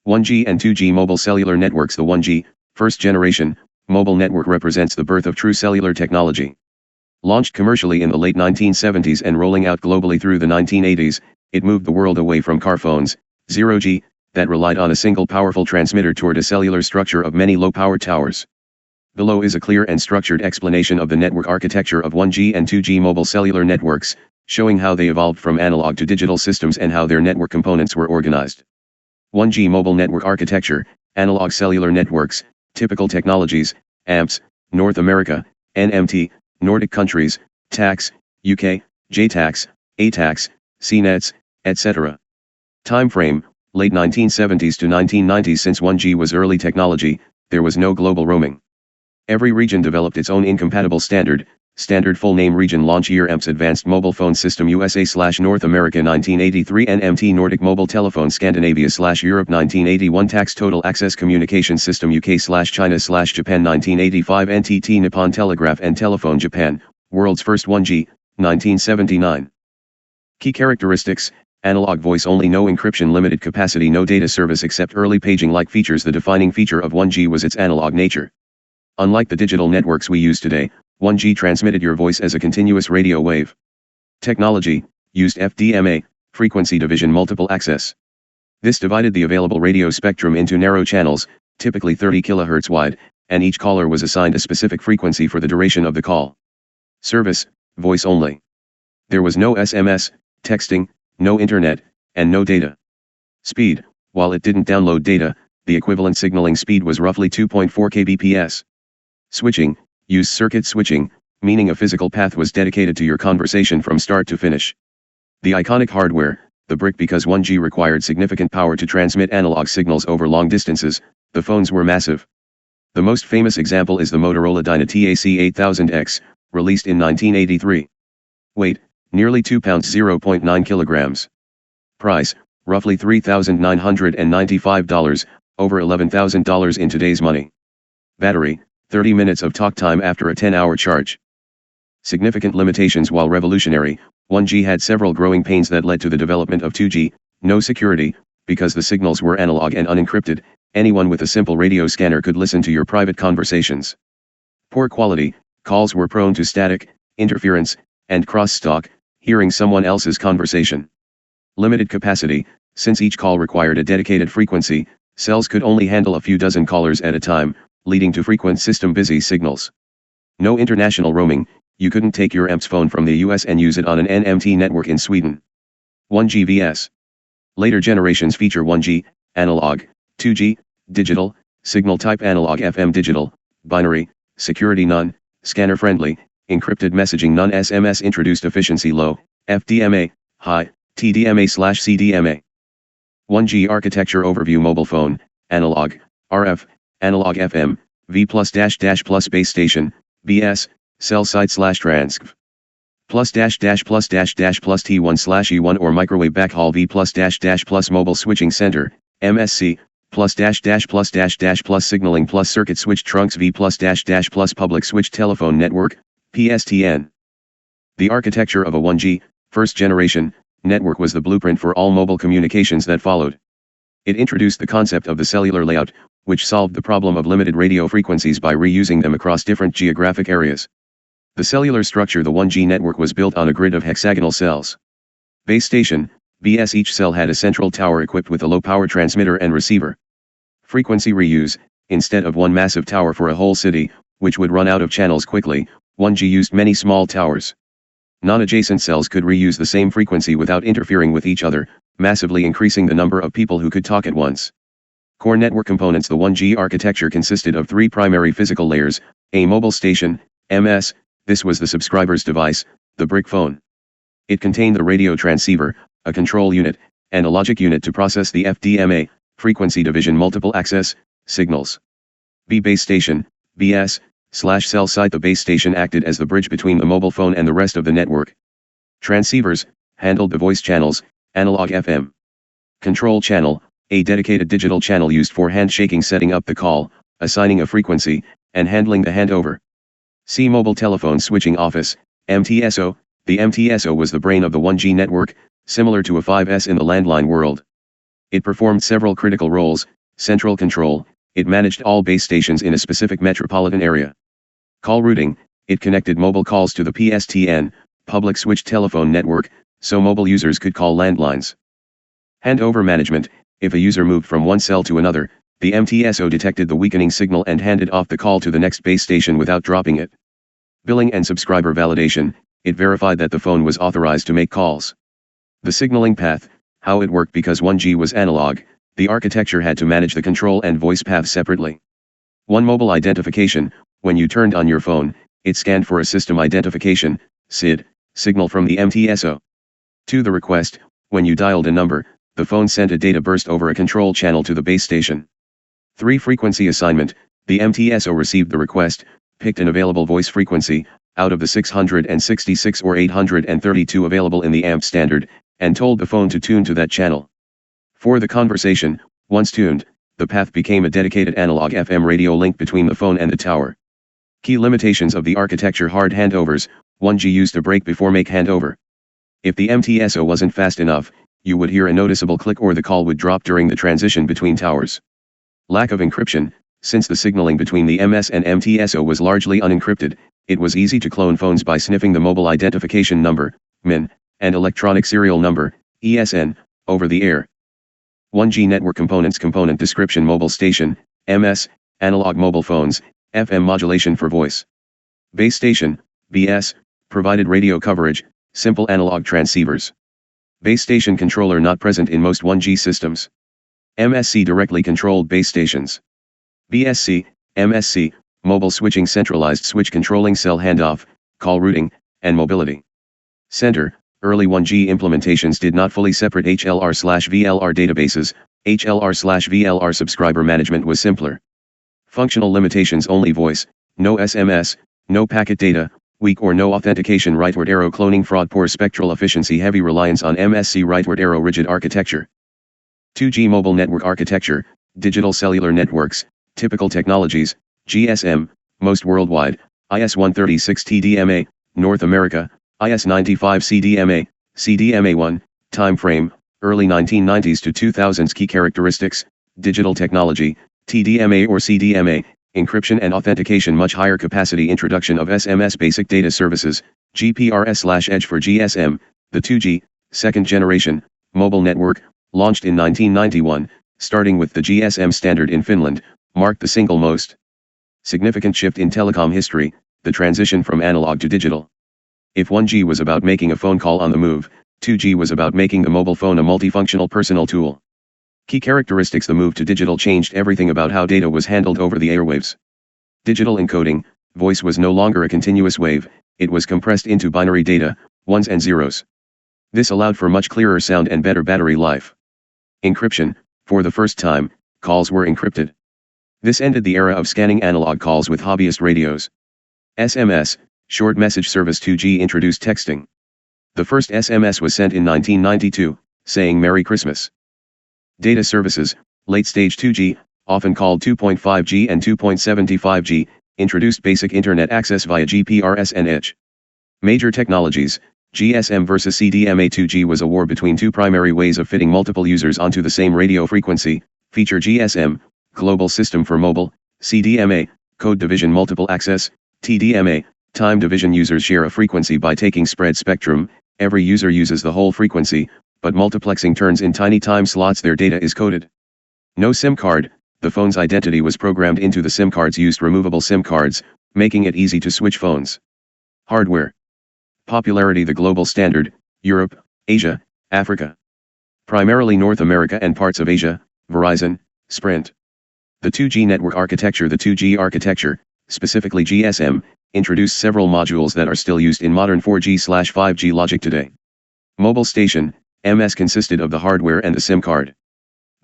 1G and 2G mobile cellular networks. The 1G, first generation, mobile network represents the birth of true cellular technology. Launched commercially in the late 1970s and rolling out globally through the 1980s, it moved the world away from car phones, 0G, that relied on a single powerful transmitter toward a cellular structure of many low-power towers. Below is a clear and structured explanation of the network architecture of 1G and 2G mobile cellular networks, showing how they evolved from analog to digital systems and how their network components were organized. 1G mobile network architecture, analog cellular networks, typical technologies, AMPS, North America, NMT, Nordic countries, TAX, UK, JTAX, ATAX, CNETs, etc. Time frame, late 1970s to 1990s. Since 1G was early technology, there was no global roaming. Every region developed its own incompatible standard. Standard full name region launch year AMPS Advanced Mobile Phone System USA/North America 1983 NMT Nordic Mobile Telephone Scandinavia/Europe 1981 TAX Total Access Communication System UK/China/Japan 1985 NTT Nippon Telegraph and Telephone Japan, world's first 1G, 1979. Key characteristics: analog voice only, no encryption, limited capacity, no data service except early paging-like features. The defining feature of 1G was its analog nature. Unlike the digital networks we use today, 1G transmitted your voice as a continuous radio wave. Technology used FDMA, frequency division multiple access. This divided the available radio spectrum into narrow channels, typically 30 kHz wide, and each caller was assigned a specific frequency for the duration of the call. Service, voice only. There was no SMS, texting, no internet, and no data. Speed, while it didn't download data, the equivalent signaling speed was roughly 2.4 kbps. Switching, used circuit switching, meaning a physical path was dedicated to your conversation from start to finish. The iconic hardware, the brick. Because 1G required significant power to transmit analog signals over long distances, the phones were massive. The most famous example is the Motorola Dyna TAC 8000X, released in 1983. Weight, nearly 2 pounds 0.9 kilograms. Price, roughly $3,995, over $11,000 in today's money. Battery, 30 minutes of talk time after a 10-hour charge. Significant limitations. While revolutionary, 1G had several growing pains that led to the development of 2G. No security, because the signals were analog and unencrypted, anyone with a simple radio scanner could listen to your private conversations. Poor quality, calls were prone to static, interference, and crosstalk, hearing someone else's conversation. Limited capacity, since each call required a dedicated frequency, cells could only handle a few dozen callers at a time, leading to frequent system busy signals. No international roaming, you couldn't take your AMPS phone from the US and use it on an NMT network in Sweden. 1G vs. Later generations feature 1G, analog, 2G, digital, signal type analog FM digital, binary, security none, scanner friendly, encrypted messaging none, SMS introduced efficiency low, FDMA, high, TDMA/CDMA. 1G architecture overview: mobile phone, analog, RF, analog FM, V+++ base station, BS, cell site/transv. +++ T1/E1 or microwave backhaul V+++ mobile switching center, MSC, +++ signaling plus circuit switch trunks V+++ public switch telephone network, PSTN. The architecture of a 1G, first generation, network was the blueprint for all mobile communications that followed. It introduced the concept of the cellular layout, which solved the problem of limited radio frequencies by reusing them across different geographic areas. The cellular structure: the 1G network was built on a grid of hexagonal cells. Base station, BS. Each cell had a central tower equipped with a low-power transmitter and receiver. Frequency reuse: instead of one massive tower for a whole city, which would run out of channels quickly, 1G used many small towers. Non-adjacent cells could reuse the same frequency without interfering with each other, massively increasing the number of people who could talk at once. Core network components: the 1G architecture consisted of three primary physical layers: a mobile station, MS, this was the subscriber's device, the brick phone. It contained the radio transceiver, a control unit, and a logic unit to process the FDMA, frequency division multiple access, signals. B base station, BS/cell site. The base station acted as the bridge between the mobile phone and the rest of the network. Transceivers handled the voice channels, analog FM. Control channel, a dedicated digital channel used for handshaking, setting up the call, assigning a frequency, and handling the handover. C mobile telephone switching office, MTSO. The MTSO was the brain of the 1G network, similar to a 5S in the landline world. It performed several critical roles, Central control, it managed all base stations in a specific metropolitan area. Call routing, it connected mobile calls to the PSTN, public switch telephone network, so mobile users could call landlines. Handover management, if a user moved from one cell to another, the MTSO detected the weakening signal and handed off the call to the next base station without dropping it. Billing and subscriber validation, it verified that the phone was authorized to make calls. The signaling path, how it worked because 1G was analog, the architecture had to manage the control and voice paths separately. One mobile identification, when you turned on your phone, it scanned for a system identification, SID, signal from the MTSO. 2. The request, when you dialed a number, the phone sent a data burst over a control channel to the base station. 3. Frequency assignment, the MTSO received the request, picked an available voice frequency, out of the 666 or 832 available in the AMP standard, and told the phone to tune to that channel. 4. The conversation, once tuned, the path became a dedicated analog FM radio link between the phone and the tower. Key limitations of the architecture: hard handovers, 1G used a break before make handover. If the MTSO wasn't fast enough, you would hear a noticeable click or the call would drop during the transition between towers. Lack of encryption, since the signaling between the MS and MTSO was largely unencrypted, it was easy to clone phones by sniffing the mobile identification number, MIN, and electronic serial number, ESN, over the air. 1G network components: component description, mobile station, MS, analog mobile phones, FM modulation for voice. Base station, BS, provided radio coverage, simple analog transceivers. Base station controller not present in most 1G systems. MSC directly controlled base stations. BSC, MSC, mobile switching, centralized switch controlling cell handoff, call routing, and mobility. Center, early 1G implementations did not fully separate HLR/VLR databases, HLR/VLR subscriber management was simpler. Functional limitations: only voice, no SMS, no packet data, weak or no authentication, rightward arrow cloning fraud, poor spectral efficiency, heavy reliance on MSC, rightward arrow, rigid architecture. 2G mobile network architecture, digital cellular networks, typical technologies, GSM, most worldwide, IS-136 TDMA, North America, IS-95 CDMA, CDMA1, time frame, early 1990s to 2000s. Key characteristics, digital technology, TDMA or CDMA, encryption and authentication, much higher capacity, introduction of SMS basic data services, GPRS/Edge for GSM, the 2G, second generation, mobile network, launched in 1991, starting with the GSM standard in Finland, marked the single most significant shift in telecom history, the transition from analog to digital. If 1G was about making a phone call on the move, 2G was about making the mobile phone a multifunctional personal tool. Key characteristics: the move to digital changed everything about how data was handled over the airwaves. Digital encoding, voice was no longer a continuous wave, it was compressed into binary data, ones and zeros. This allowed for much clearer sound and better battery life. Encryption, for the first time, calls were encrypted. This ended the era of scanning analog calls with hobbyist radios. SMS, short message service. 2G introduced texting. The first SMS was sent in 1992, saying Merry Christmas. Data services, late stage 2G, often called 2.5G and 2.75G, introduced basic internet access via GPRS and Edge. Major technologies, GSM versus CDMA. 2G was a war between two primary ways of fitting multiple users onto the same radio frequency, feature GSM, global system for mobile, CDMA, code division multiple access, TDMA, time division. Users share a frequency by taking spread spectrum, every user uses the whole frequency, but multiplexing turns in tiny time slots their data is coded. No SIM card, the phone's identity was programmed into the SIM cards. Used removable SIM cards, making it easy to switch phones. Hardware. Popularity: the global standard, Europe, Asia, Africa. Primarily North America and parts of Asia, Verizon, Sprint. The 2G network architecture. The 2G architecture, specifically GSM, introduced several modules that are still used in modern 4G/5G logic today. Mobile station, MS, consisted of the hardware and the SIM card.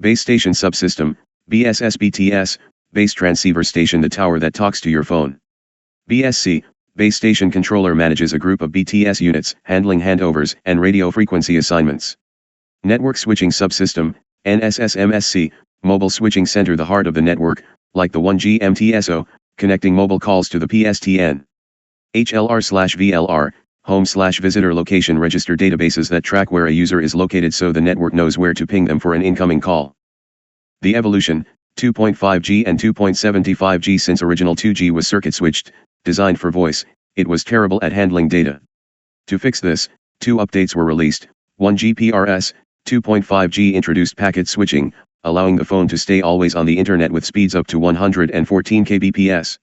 Base station subsystem, BSS/BTS, base transceiver station, the tower that talks to your phone. BSC, base station controller, manages a group of BTS units, handling handovers and radio frequency assignments. Network switching subsystem, NSS/MSC, mobile switching center, the heart of the network, like the 1G MTSO, connecting mobile calls to the PSTN. HLR/VLR, home/visitor location register, databases that track where a user is located so the network knows where to ping them for an incoming call. The evolution, 2.5G and 2.75G. Since original 2G was circuit switched, designed for voice, it was terrible at handling data. To fix this, two updates were released. 1G PRS, 2.5G introduced packet switching, allowing the phone to stay always on the internet with speeds up to 114 kbps.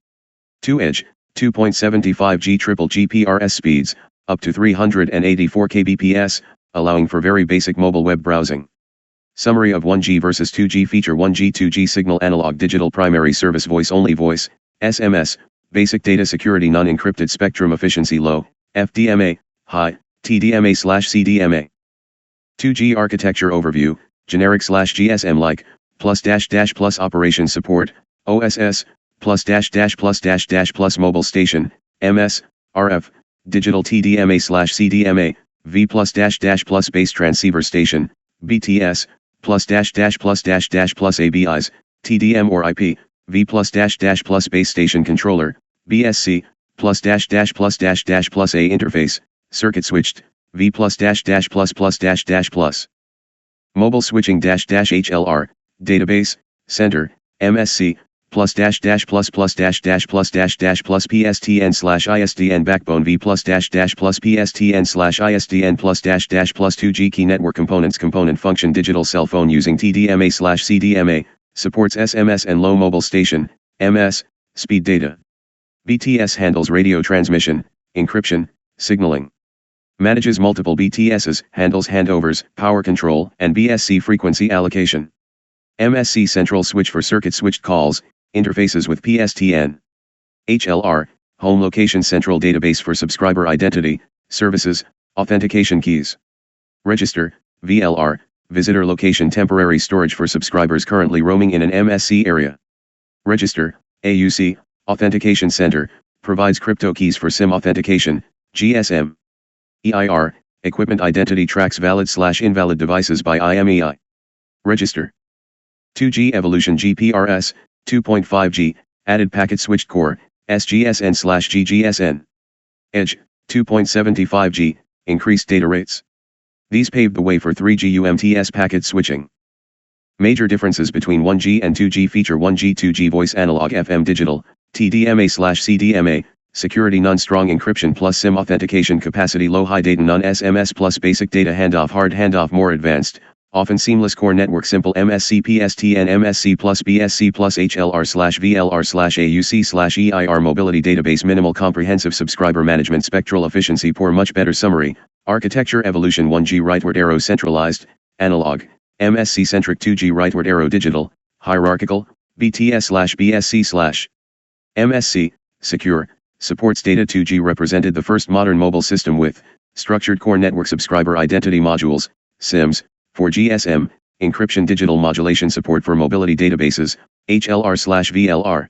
2 Edge, 2.75G triple G PRS speeds, up to 384 kbps, allowing for very basic mobile web browsing. Summary of 1G versus 2G feature. 1G 2G signal analog digital primary service voice only voice, SMS, basic data security non-encrypted spectrum efficiency low, FDMA, high, TDMA/CDMA. 2G architecture overview, generic/GSM-like, plus operation support, OSS, plus mobile station, MS, RF, digital TDMA/CDMA, V plus base transceiver station, BTS, plus ABIs, TDM or IP, V plus base station controller, BSC, plus A interface, circuit switched, V plus mobile switching HLR, database, center, MSC, plus PSTN/ISDN backbone V plus PSTN/ISDN plus 2G key network components component function digital cell phone using TDMA/CDMA, supports SMS and low mobile station, MS, speed data. BTS handles radio transmission, encryption, signaling. Manages multiple BTSs, handles handovers, power control, and BSC frequency allocation. MSC central switch for circuit switched calls, interfaces with PSTN. HLR, home location central database for subscriber identity, services, authentication keys. Register, VLR, visitor location temporary storage for subscribers currently roaming in an MSC area. Register, AUC, authentication center, provides crypto keys for SIM authentication, GSM. EIR, equipment identity tracks valid/invalid devices by IMEI. Register. 2G evolution GPRS, 2.5G, added packet switched core, SGSN/GGSN. Edge, 2.75G, increased data rates. These paved the way for 3G UMTS packet switching. Major differences between 1G and 2G feature. 1G 2G voice analog FM digital, TDMA/CDMA, security non-strong encryption plus SIM authentication capacity low high data non-SMS plus basic data handoff hard handoff more advanced, often seamless core network simple MSC PSTN MSC plus BSC plus HLR/VLR/AUC/EIR mobility database minimal comprehensive subscriber management spectral efficiency poor much better summary, architecture evolution 1G rightward arrow centralized, analog, MSC centric 2G rightward arrow digital, hierarchical, BTS/BSC/MSC, secure, supports data 2G represented the first modern mobile system with, structured core network subscriber identity modules, SIMs, for GSM, encryption digital modulation support for mobility databases, HLR/VLR.